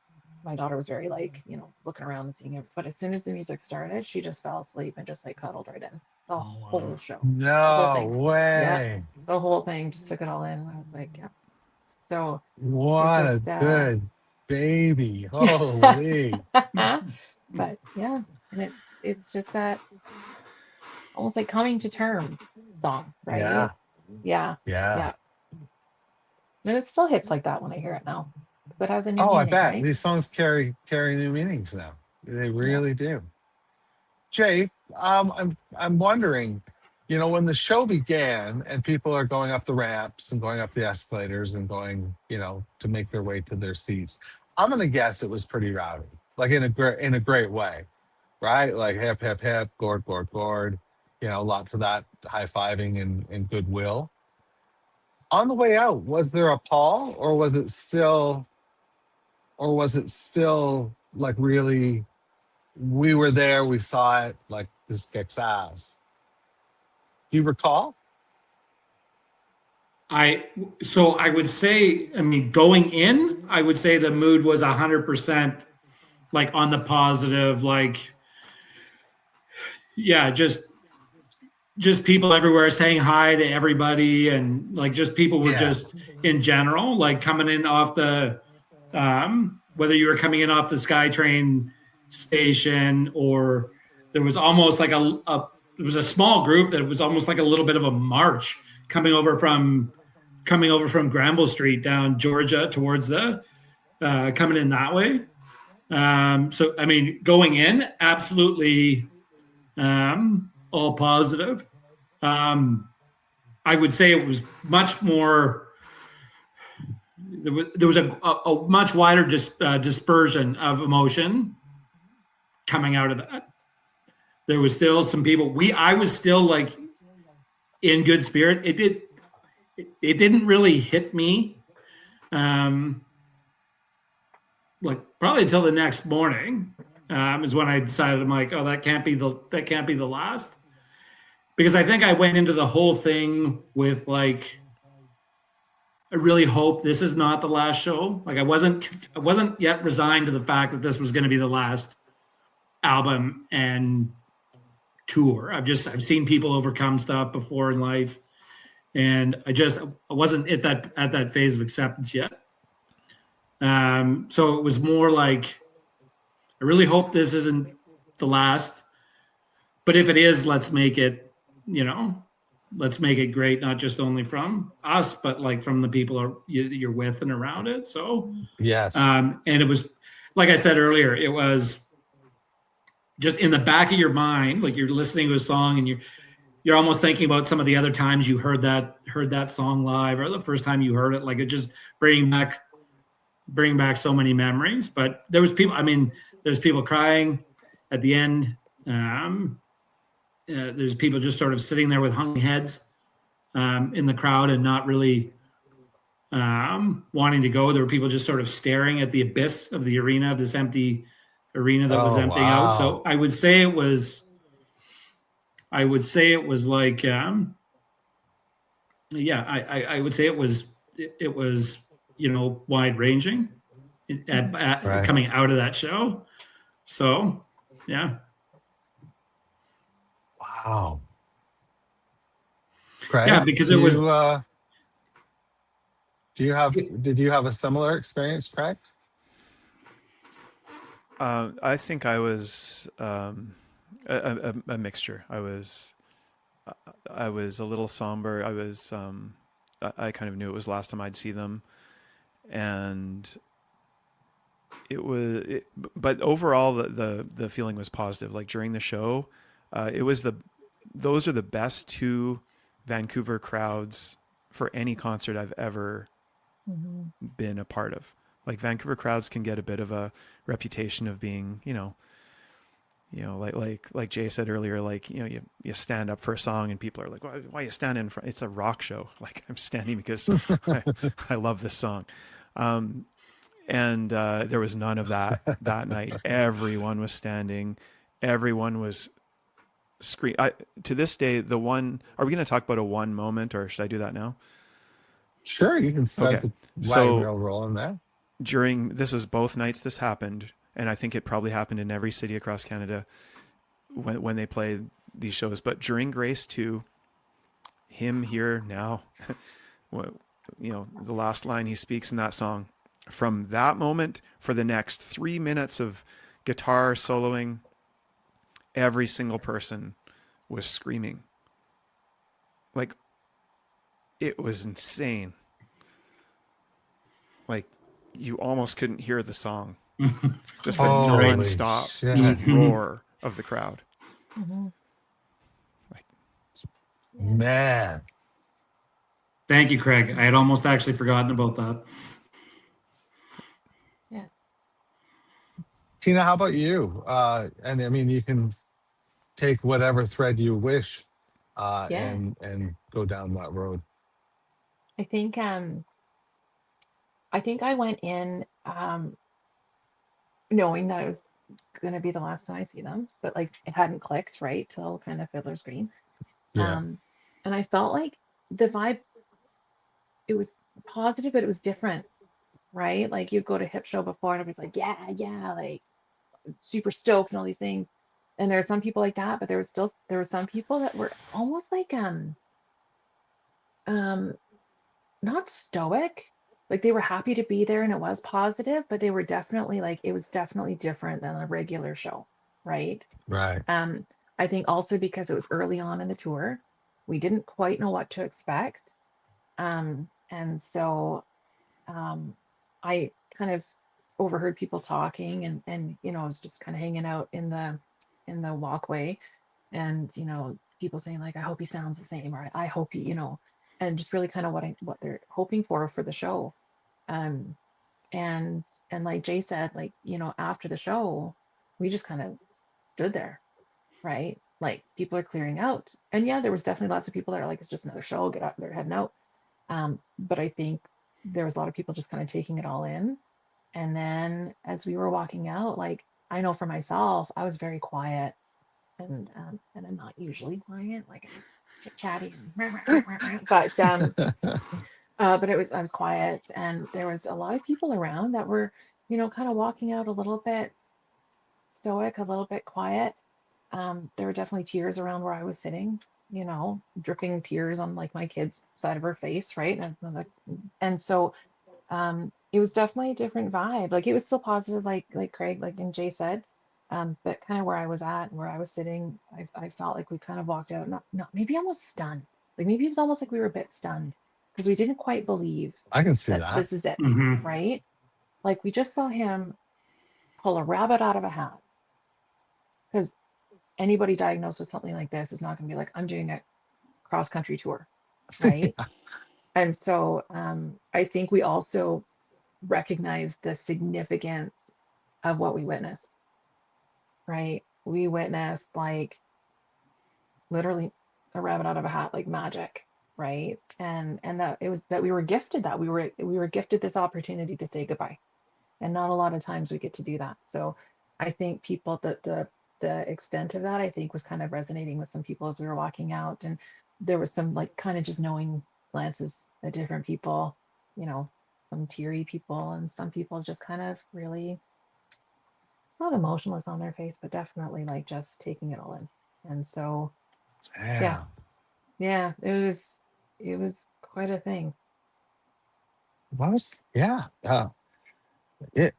S4: my daughter was very like, looking around and seeing it. But as soon as the music started, she just fell asleep and just like cuddled right in the whole show, the whole
S3: No
S4: thing. Yeah,
S3: way.
S4: the whole thing, just took it all in. I was like, yeah. So it
S3: What a
S4: just,
S3: good baby. Holy.
S4: but yeah, and it's just that almost like coming to terms song,
S3: Yeah,
S4: right? Yeah,
S3: yeah.
S4: yeah. And it still hits like that when I hear it now. But it has a new
S3: Oh, I
S4: meaning,
S3: bet
S4: right?
S3: these songs carry new meanings now. They
S4: Yeah.
S3: really do. Jay, I'm wondering, when the show began and people are going up the ramps and going up the escalators and going, to make their way to their seats. I'm gonna guess it was pretty rowdy, like in a great way. right? Like hip, hip, hip, Gord, Gord, Gord. Lots of that high fiving and goodwill. On the way out, was there a Paul, or was it still like really? We were there, we saw it. Like this kicks ass. Do you recall?
S6: So I would say, I mean, going in, I would say the mood was 100% like on the positive, like, yeah, just people everywhere saying hi to everybody, and like just people were
S3: Yeah.
S6: just in general like coming in off the whether you were coming in off the SkyTrain station, or there was almost like it was a small group that was almost like a little bit of a march coming over from Granville Street down Georgia towards the coming in that way. So I mean, going in, absolutely all positive. I would say it was much more. There was a much wider dispersion of emotion coming out of that. There was still some people. I was still like in good spirit. It didn't really hit me, like probably until the next morning, is when I decided I'm like, oh, that can't be the last, because I think I went into the whole thing with like, I really hope this is not the last show. Like I wasn't yet resigned to the fact that this was going to be the last album and tour. I've seen people overcome stuff before in life, and I wasn't at that phase of acceptance yet. So it was more like, I really hope this isn't the last, but if it is, let's make it great, not just only from us, but like from the people you're with and around it. So
S3: Yes.
S6: and it was, like I said earlier, it was just in the back of your mind, like you're listening to a song and you're almost thinking about some of the other times you heard that song live, or the first time you heard it. Like it just bring back so many memories. But there's people crying at the end. There's people just sort of sitting there with hung heads in the crowd and not really wanting to go. There were people just sort of staring at the abyss of the arena, of this empty arena that was emptying out. So I would say it was like, I would say it was, wide ranging
S3: Right.
S6: coming out of that show. So, yeah.
S3: Wow. Craig,
S6: Yeah, because it was.
S3: Did you have a similar experience, Craig?
S5: I think I was a mixture. I was a little somber. I kind of knew it was the last time I'd see them, and but overall the feeling was positive. Like during the show, those are the best two Vancouver crowds for any concert I've ever been a part of. Like Vancouver crowds can get a bit of a reputation of being, like Jay said earlier, like, you stand up for a song and people are like, why are you standing in front? It's a rock show. Like I'm standing because I love this song. And there was none of that night. Everyone was standing. Everyone was screaming. To this day, are we going to talk about a one moment, or should I do that now?
S3: Sure, you can start the wagon wheel rolling there.
S5: This was both nights this happened, and I think it probably happened in every city across Canada when they played these shows. But during Grace 2, Him Here Now, the last line he speaks in that song, from that moment for the next 3 minutes of guitar soloing, every single person was screaming. Like, it was insane. Like, you almost couldn't hear the song. Just the non-stop just roar of the crowd. Like,
S3: man.
S6: Thank you, Craig. I had almost actually forgotten about that.
S4: Yeah.
S3: Tina, how about you? And I mean, you can take whatever thread you wish,
S4: Yeah,
S3: and go down that road.
S4: I think I think I went in knowing that it was going to be the last time I see them, but like it hadn't clicked right till kind of Fiddler's Green.
S3: Yeah.
S4: Um, and I felt like the vibe, it was positive, but it was different, right? Like you'd go to Hip Show before and everybody's like, yeah, yeah, like super stoked and all these things. And there are some people like that, but there were some people that were almost like um not stoic. Like they were happy to be there and it was positive, but they were definitely like it was definitely different than a regular show, right?
S3: Right.
S4: Um, I think also because it was early on in the tour, we didn't quite know what to expect. And so I kind of overheard people talking and I was just kind of hanging out in the walkway and people saying like I hope he sounds the same or I hope he and just really kind of what they're hoping for the show. Um and like Jay said, like after the show we just kind of stood there, right? Like people are clearing out. And yeah, there was definitely lots of people that are like, it's just another show, get out, they're heading out. But I think there was a lot of people just kind of taking it all in. And then as we were walking out, like I know for myself, I was very quiet and I'm not usually quiet, like I'm chit chatty but I was quiet and there was a lot of people around that were, kind of walking out a little bit stoic, a little bit quiet. There were definitely tears around where I was sitting, dripping tears on like my kid's side of her face, right? And so it was definitely a different vibe. Like it was still positive, like Craig, like and Jay said. But kind of where I was at and where I was sitting, I felt like we kind of walked out, not maybe almost stunned. Like maybe it was almost like we were a bit stunned because we didn't quite believe
S3: I can see
S4: that
S3: that.
S4: this is it,
S6: Mm-hmm.
S4: right? Like we just saw him pull a rabbit out of a hat because anybody diagnosed with something like this is not going to be like, I'm doing a cross country tour, right? And so I think we also recognize the significance of what we witnessed, right? We witnessed like literally a rabbit out of a hat, like magic, right? And that it was that we were gifted that we were gifted this opportunity to say goodbye, and not a lot of times we get to do that. So I think people that the extent of that I think was kind of resonating with some people as we were walking out, and there was some like kind of just knowing glances at different people, some teary people and some people just kind of really not emotionless on their face, but definitely like just taking it all in. And so yeah,
S3: Yeah.
S4: yeah, it was quite a thing.
S3: Was yeah. It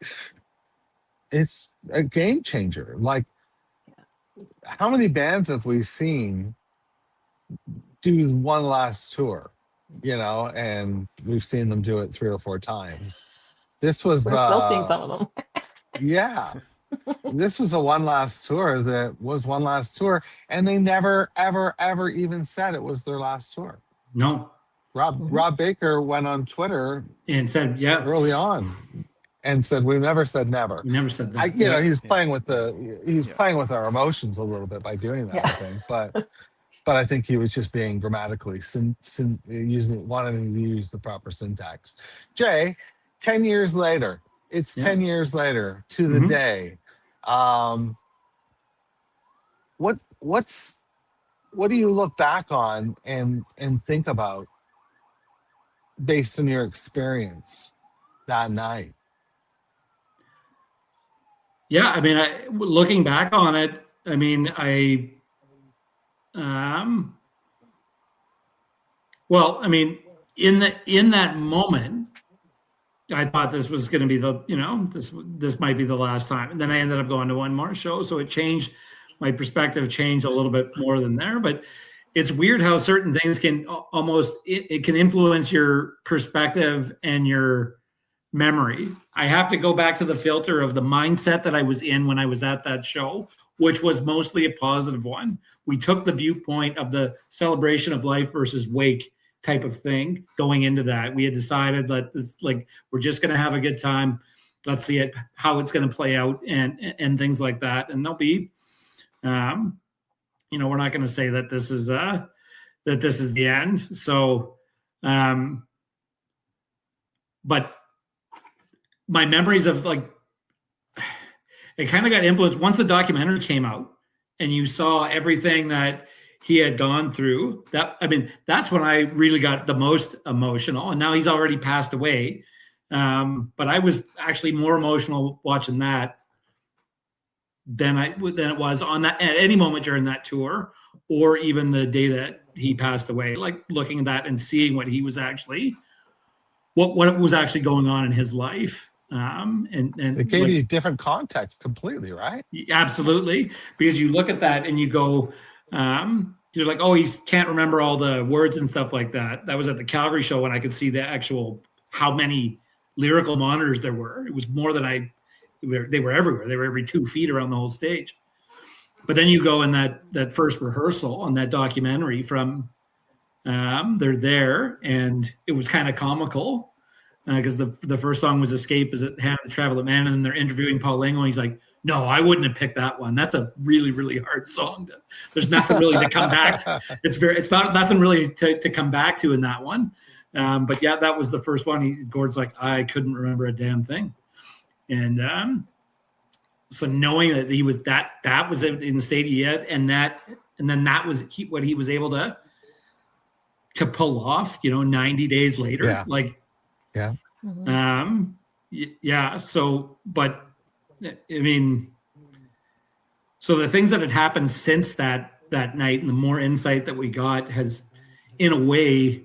S3: it's a game changer. Like, how many bands have we seen do one last tour? And we've seen them do it 3 or 4 times. This was
S4: We're still seeing
S3: the
S4: some of them.
S3: yeah. This was a one last tour that was one last tour, and they never, ever, ever even said it was their last tour.
S6: No.
S3: Rob Baker went on Twitter
S6: And said, yeah,
S3: early on and said, "We never said never."
S6: you never said that.
S3: He was playing with
S5: Yeah.
S3: playing with our emotions a little bit by doing that, I
S4: Yeah.
S3: think. But I think he was just being grammatically wanting to use the proper syntax. Jay, 10 years later, it's
S6: Yeah.
S3: 10 years later to the
S6: Mhm.
S3: day. What do you look back on and think about based on your experience that night?
S6: Yeah, I mean, looking back on it, I mean, well, I mean, in that moment, I thought this was going to be this might be the last time, and then I ended up going to one more show, so it changed my perspective, changed a little bit more than there. But it's weird how certain things can almost it can influence your perspective and your memory. I have to go back to the filter of the mindset that I was in when I was at that show, which was mostly a positive one. We took the viewpoint of the celebration of life versus wake type of thing going into that. We had decided that we're just going to have a good time. let's see it, how it's going to play out and things like that. And there'll be, we're not going to say that this is the end. So, but my memories of like, it kind of got influenced once the documentary came out and you saw everything that he had gone through. That's when I really got the most emotional. And now he's already passed away. But I was actually more emotional watching that than it was on that at any moment during that tour, or even the day that he passed away. Like looking at that and seeing what he was actually, what was actually going on in his life. And
S3: it gave you different context completely, right?
S6: Absolutely, because you look at that and you go, you're like, oh, he can't remember all the words and stuff like that. That was at the Calgary show when I could see the actual how many lyrical monitors there were. It was more than they were everywhere. They were every 2 feet around the whole stage. But then you go in that first rehearsal on that documentary from they're there, and it was kind of comical. Because the first song was "Escape" is it Hannah the Traveling Man, and then they're interviewing Paul Lingo, and he's like, "No, I wouldn't have picked that one. That's a really, really hard song. There's nothing really to come back to. It's not nothing really to come back to in that one." But yeah, that was the first one. Gord's like, I couldn't remember a damn thing, and so knowing that he was that was in the state he had, and then that was what he was able to pull off. 90 days later,
S3: Yeah.
S6: Yeah.
S4: Mhm.
S6: Yeah. So, but so the things that had happened since that night and the more insight that we got has, in a way,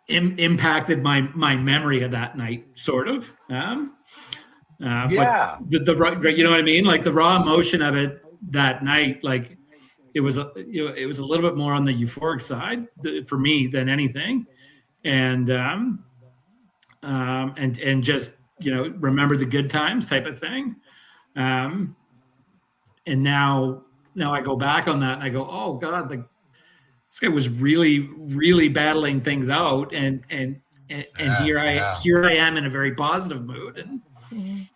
S6: impacted my memory of that night, sort of.
S3: Yeah.
S6: But you know what I mean? Like the raw emotion of it that night, like it was a little bit more on the euphoric side for me than anything. And just remember the good times type of thing, and now I go back on that and I go, oh God, this guy was really, really battling things out, and here I am in a very positive mood, and
S4: Mhm.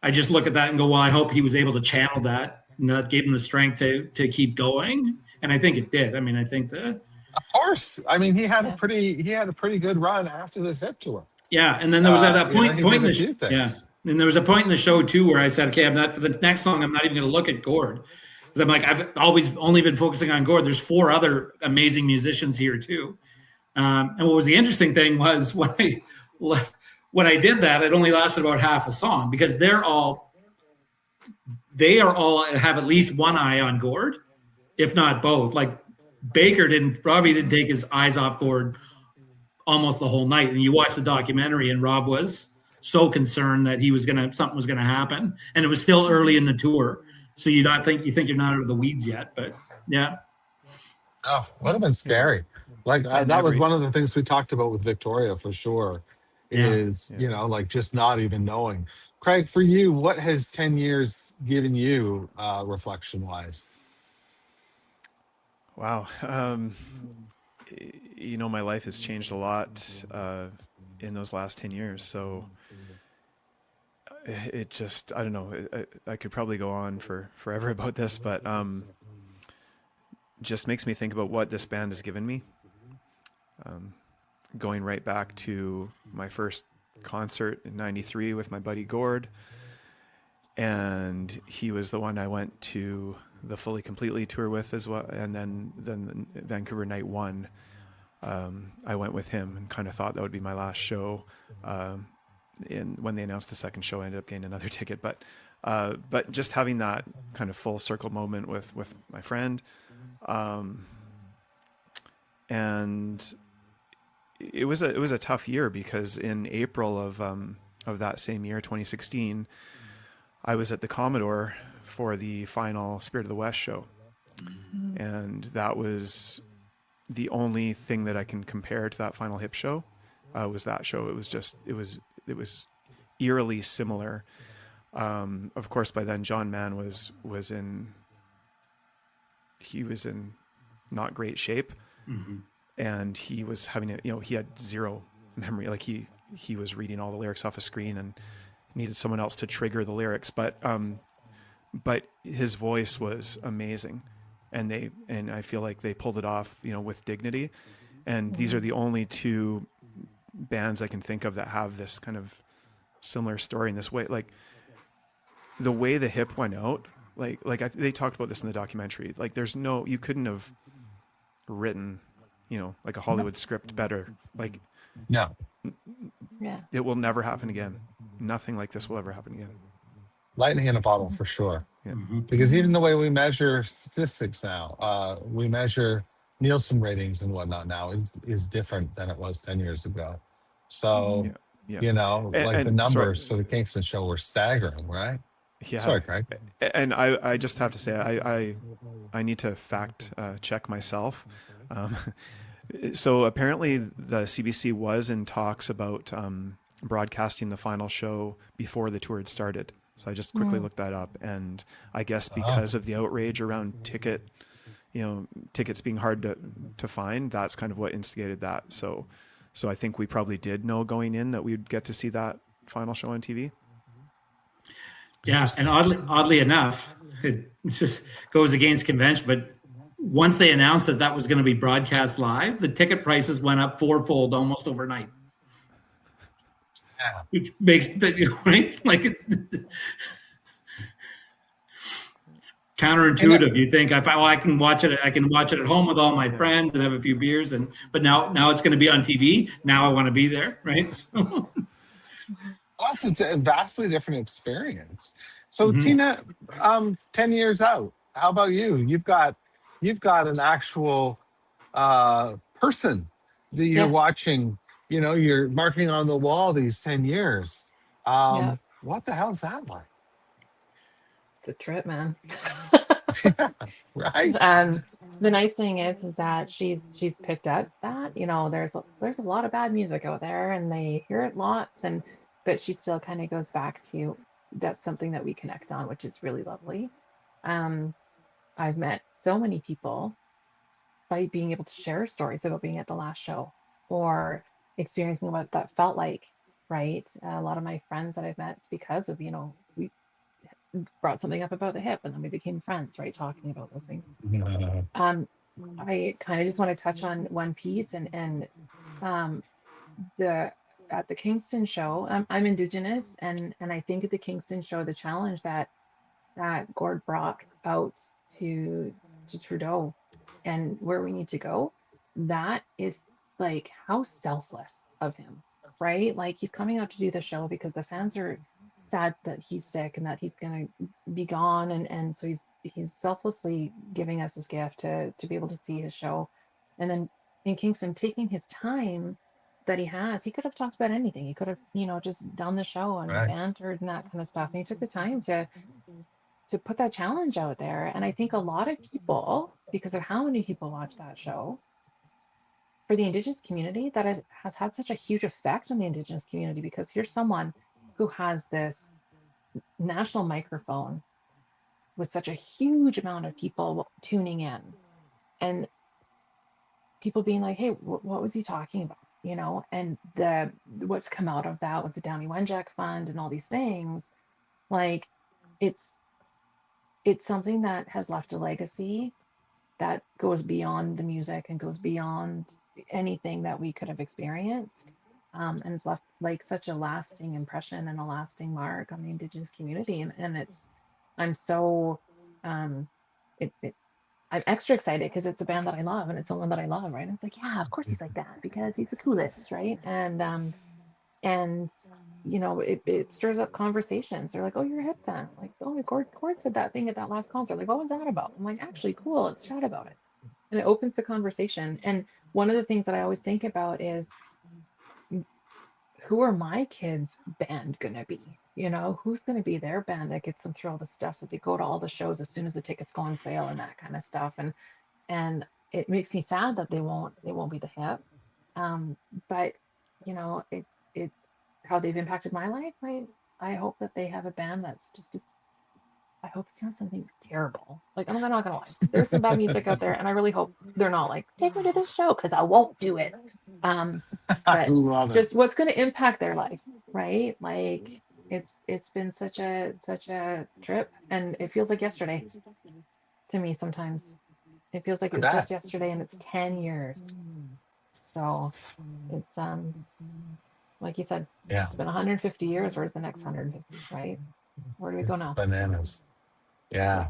S6: I just look at that and go, well, I hope he was able to channel that, and that gave him the strength to keep going, and I think it did. I think that.
S3: Of course. He had a pretty good run after this hip tour.
S6: Yeah, and then there was at that point in the
S3: few things.
S6: Yeah, and there was a point in the show too where I said, okay, for the next song, I'm not even going to look at Gord, because I'm like, I've always only been focusing on Gord. There's 4 other amazing musicians here too, and what was the interesting thing was when I did that, it only lasted about half a song, because they are all have at least one eye on Gord, if not both. Like Robbie didn't take his eyes off Gord almost the whole night. And you watch the documentary, and Rob was so concerned that something was gonna happen, and it was still early in the tour, so you think you're not out of the weeds yet, but yeah.
S3: Oh, would have been scary. Like that was one of the things we talked about with Victoria for sure. Is just not even knowing. Craig, for you, what has 10 years given you, reflection wise?
S5: Wow. My life has changed a lot in those last 10 years. So it just, I don't know, I could probably go on for forever about this, but just makes me think about what this band has given me. Going right back to my first concert in '93 with my buddy Gord. And he was the one I went to the Fully Completely tour with as well. And then the Vancouver Night 1, I went with him and kind of thought that would be my last show. When they announced the second show, I ended up getting another ticket. But just having that kind of full circle moment with my friend, and it was a tough year, because in April of that same year, 2016, I was at the Commodore for the final Spirit of the West show. Mm-hmm. And that was the only thing that I can compare to that final Hip show, was that show. It was eerily similar. Of course, by then John Mann was in not great shape. Mm-hmm. And he was having he had zero memory. Like he he was reading all the lyrics off a screen and needed someone else to trigger the lyrics. But his voice was amazing, and I feel like they pulled it off, with dignity. And these are the only two bands I can think of that have this kind of similar story in this way. Like the way the Hip went out, they talked about this in the documentary. Like you couldn't have written, like a Hollywood script better. Like,
S3: Yeah.
S4: Yeah.
S5: it will never happen again. Nothing like this will ever happen again.
S3: Lightning in a bottle for sure.
S5: Yeah.
S3: Because even the way we measure statistics now, we measure Nielsen ratings and whatnot now is different than it was 10 years ago. So,
S5: Yeah.
S3: the
S5: And
S3: numbers
S5: sorry.
S3: for the Kingston show were staggering, right?
S5: Yeah.
S3: Sorry, Craig.
S5: And I just have to say, I need to fact check myself. So apparently the CBC was in talks about broadcasting the final show before the tour had started. So I just quickly looked that up, and I guess because of the outrage around tickets being hard to find, that's kind of what instigated that. So I think we probably did know going in that we'd get to see that final show on TV.
S6: Yeah, and oddly enough, it just goes against convention, but once they announced that was going to be broadcast live, the ticket prices went up fourfold almost overnight.
S3: Yeah.
S6: Which makes right, like it's counterintuitive. You think I can watch it at home with all my friends and have a few beers, but now it's going to be on TV. Now I want to be there, right? So.
S3: Well, it's a vastly different experience. So Tina, 10 years out, how about you? You've got an actual person that you're watching, you're marking on the wall these 10 years. What the hell's that like?
S4: It's a trip, man.
S3: Right?
S4: The nice thing is that she's picked up that, there's a lot of bad music out there and they hear it lots, but she still kind of goes back to that's something that we connect on, which is really lovely. I've met so many people by being able to share stories about being at the last show or experiencing what that felt like, right? A lot of my friends that I've met, it's because of, we brought something up about the Hip and then we became friends, right? Talking about those things. I kind of just want to touch on one piece and at the Kingston show, I'm Indigenous, and I think at the Kingston show, the challenge that Gord brought out to Trudeau and where we need to go, that is like how selfless of him, right? Like he's coming out to do the show because the fans are sad that he's sick and that he's gonna be gone, and so he's selflessly giving us this gift to be able to see his show, and then in Kingston taking his time that he could have talked about anything. He could have, just done the show and bantered and that kind of stuff. And he took the time to put that challenge out there. And I think a lot of people, because of how many people watch that show, for the Indigenous community, that has had such a huge effect on the Indigenous community, because here's someone who has this national microphone with such a huge amount of people tuning in and people being like, hey, what was he talking about? And what's come out of that with the Downie Wenjack Fund and all these things, like it's something that has left a legacy that goes beyond the music and goes beyond anything that we could have experienced. And it's left like such a lasting impression and a lasting mark on the Indigenous community. And I'm so, I'm extra excited because it's a band that I love and it's someone that I love, right? And it's like, yeah, of course he's like that because he's the coolest, right? And it stirs up conversations. They're like, oh, you're a Hip fan. Like, oh, Gord said that thing at that last concert. Like, what was that about? I'm like, actually, cool. Let's chat about it. And it opens the conversation. And one of the things that I always think about is, who are my kids' band gonna be? Who's gonna be their band that gets them through all the stuff so they go to all the shows as soon as the tickets go on sale and that kind of stuff. And it makes me sad that they won't be the Hip. But it's how they've impacted my life, right? I hope that they have a band that's just as I hope it's not something terrible. Like, I'm not gonna lie. There's some bad music out there, and I really hope they're not like, take me to this show, because I won't do it.
S3: I
S4: But
S3: love it.
S4: just what's gonna impact their life, right? Like it's been such a trip, and it feels like yesterday to me sometimes. It feels like it was
S3: bet.
S4: just yesterday, and it's 10 years. So it's like you said,
S3: Yeah.
S4: it's been 150 years. Where's the next 150, right? Where do we go
S3: It's
S4: now?
S3: bananas. Yeah.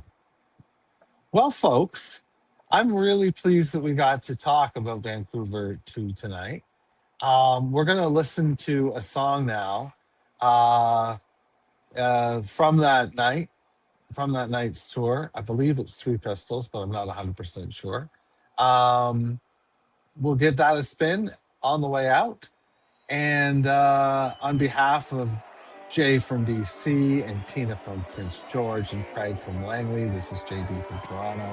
S3: Well, folks, I'm really pleased that we got to talk about Vancouver 2 tonight. We're going to listen to a song now from that night, from that night's tour. I believe it's Three Pistols, but I'm not 100% sure. We'll give that a spin on the way out. And on behalf of Jay from BC and Tina from Prince George and Craig from Langley, this is JD from Toronto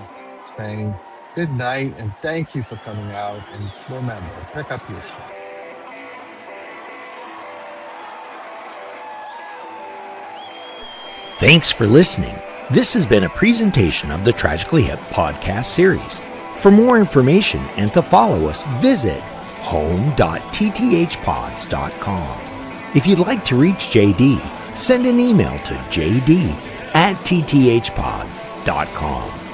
S3: saying good night and thank you for coming out. And remember, pick up your shit.
S1: Thanks for listening. This has been a presentation of the Tragically Hip podcast series. For more information and to follow us, visit home.tthpods.com. If you'd like to reach JD, send an email to jd@tthpods.com.